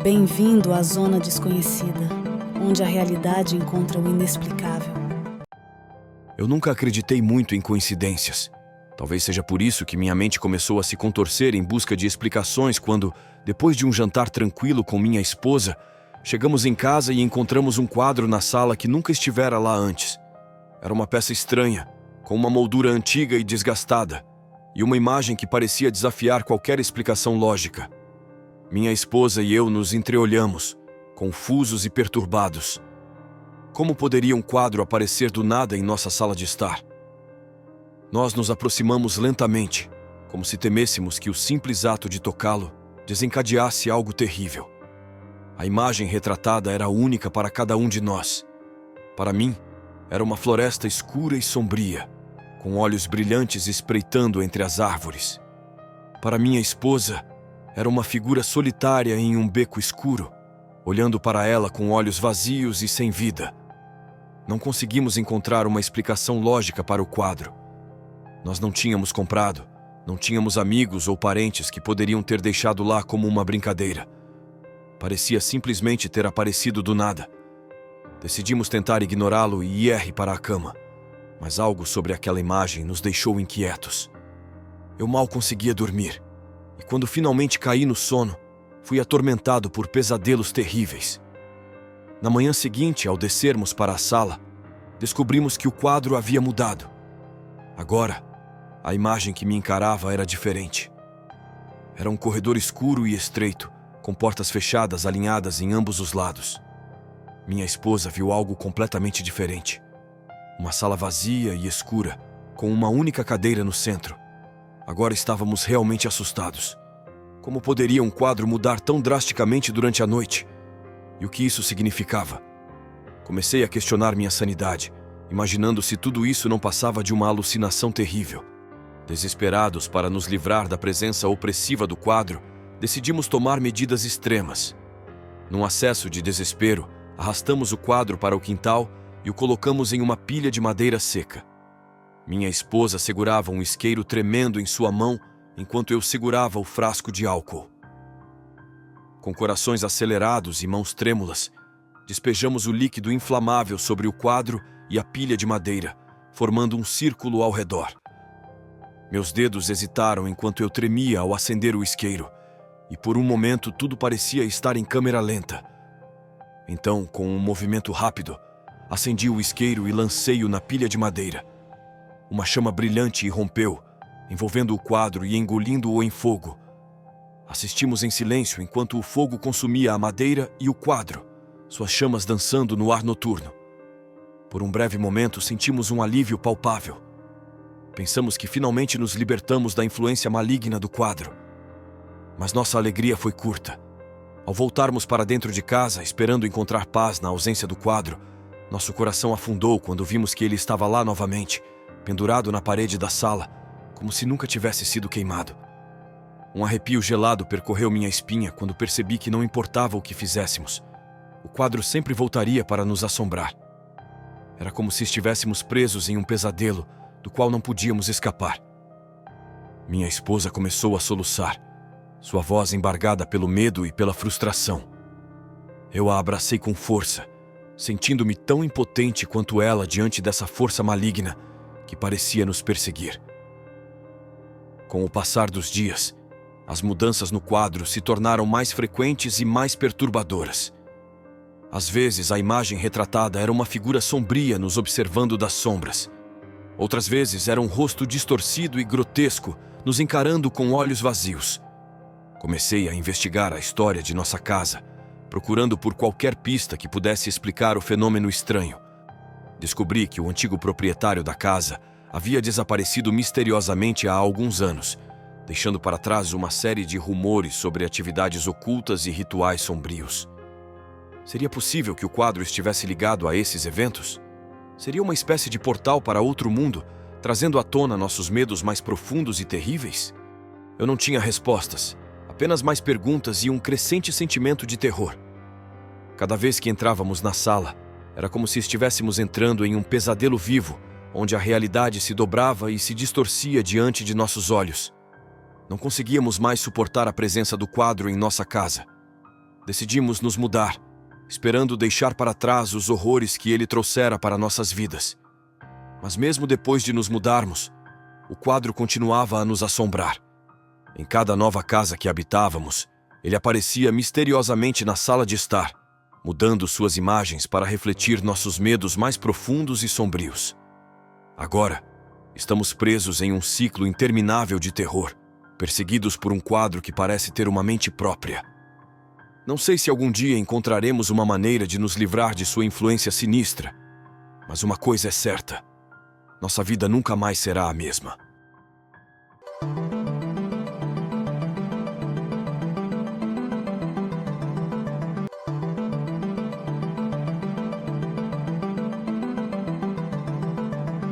Bem-vindo à zona desconhecida, onde a realidade encontra o inexplicável. Eu nunca acreditei muito em coincidências. Talvez seja por isso que minha mente começou a se contorcer em busca de explicações quando, depois de um jantar tranquilo com minha esposa, chegamos em casa e encontramos um quadro na sala que nunca estivera lá antes. Era uma peça estranha, com uma moldura antiga e desgastada, e uma imagem que parecia desafiar qualquer explicação lógica. Minha esposa e eu nos entreolhamos, confusos e perturbados. Como poderia um quadro aparecer do nada em nossa sala de estar? Nós nos aproximamos lentamente, como se temêssemos que o simples ato de tocá-lo desencadeasse algo terrível. A imagem retratada era única para cada um de nós. Para mim, era uma floresta escura e sombria, com olhos brilhantes espreitando entre as árvores. Para minha esposa, era uma figura solitária em um beco escuro, olhando para ela com olhos vazios e sem vida. Não conseguimos encontrar uma explicação lógica para o quadro. Nós não tínhamos comprado, não tínhamos amigos ou parentes que poderiam ter deixado lá como uma brincadeira. Parecia simplesmente ter aparecido do nada. Decidimos tentar ignorá-lo e ir para a cama, mas algo sobre aquela imagem nos deixou inquietos. Eu mal conseguia dormir, e quando finalmente caí no sono, fui atormentado por pesadelos terríveis. Na manhã seguinte, ao descermos para a sala, descobrimos que o quadro havia mudado. Agora, a imagem que me encarava era diferente. Era um corredor escuro e estreito, com portas fechadas alinhadas em ambos os lados. Minha esposa viu algo completamente diferente. Uma sala vazia e escura, com uma única cadeira no centro. Agora estávamos realmente assustados. Como poderia um quadro mudar tão drasticamente durante a noite? E o que isso significava? Comecei a questionar minha sanidade, imaginando se tudo isso não passava de uma alucinação terrível. Desesperados para nos livrar da presença opressiva do quadro, decidimos tomar medidas extremas. Num acesso de desespero, arrastamos o quadro para o quintal e o colocamos em uma pilha de madeira seca. Minha esposa segurava um isqueiro tremendo em sua mão, enquanto eu segurava o frasco de álcool. Com corações acelerados e mãos trêmulas, despejamos o líquido inflamável sobre o quadro e a pilha de madeira, formando um círculo ao redor. Meus dedos hesitaram enquanto eu tremia ao acender o isqueiro, e por um momento tudo parecia estar em câmera lenta. Então, com um movimento rápido, acendi o isqueiro e lancei-o na pilha de madeira. Uma chama brilhante irrompeu, envolvendo o quadro e engolindo-o em fogo. Assistimos em silêncio enquanto o fogo consumia a madeira e o quadro, suas chamas dançando no ar noturno. Por um breve momento sentimos um alívio palpável. Pensamos que finalmente nos libertamos da influência maligna do quadro. Mas nossa alegria foi curta. Ao voltarmos para dentro de casa, esperando encontrar paz na ausência do quadro, nosso coração afundou quando vimos que ele estava lá novamente, pendurado na parede da sala, como se nunca tivesse sido queimado. Um arrepio gelado percorreu minha espinha quando percebi que não importava o que fizéssemos. O quadro sempre voltaria para nos assombrar. Era como se estivéssemos presos em um pesadelo do qual não podíamos escapar. Minha esposa começou a soluçar, sua voz embargada pelo medo e pela frustração. Eu a abracei com força, sentindo-me tão impotente quanto ela diante dessa força maligna que parecia nos perseguir. Com o passar dos dias, as mudanças no quadro se tornaram mais frequentes e mais perturbadoras. Às vezes, a imagem retratada era uma figura sombria nos observando das sombras. Outras vezes, era um rosto distorcido e grotesco, nos encarando com olhos vazios. Comecei a investigar a história de nossa casa, procurando por qualquer pista que pudesse explicar o fenômeno estranho. Descobri que o antigo proprietário da casa havia desaparecido misteriosamente há alguns anos, deixando para trás uma série de rumores sobre atividades ocultas e rituais sombrios. Seria possível que o quadro estivesse ligado a esses eventos? Seria uma espécie de portal para outro mundo, trazendo à tona nossos medos mais profundos e terríveis? Eu não tinha respostas, apenas mais perguntas e um crescente sentimento de terror. Cada vez que entrávamos na sala, era como se estivéssemos entrando em um pesadelo vivo, onde a realidade se dobrava e se distorcia diante de nossos olhos. Não conseguíamos mais suportar a presença do quadro em nossa casa. decidimos nos mudar, esperando deixar para trás os horrores que ele trouxera para nossas vidas. Mas mesmo depois de nos mudarmos, o quadro continuava a nos assombrar. Em cada nova casa que habitávamos, ele aparecia misteriosamente na sala de estar, mudando suas imagens para refletir nossos medos mais profundos e sombrios. Agora, estamos presos em um ciclo interminável de terror, perseguidos por um quadro que parece ter uma mente própria. Não sei se algum dia encontraremos uma maneira de nos livrar de sua influência sinistra, mas uma coisa é certa: nossa vida nunca mais será a mesma.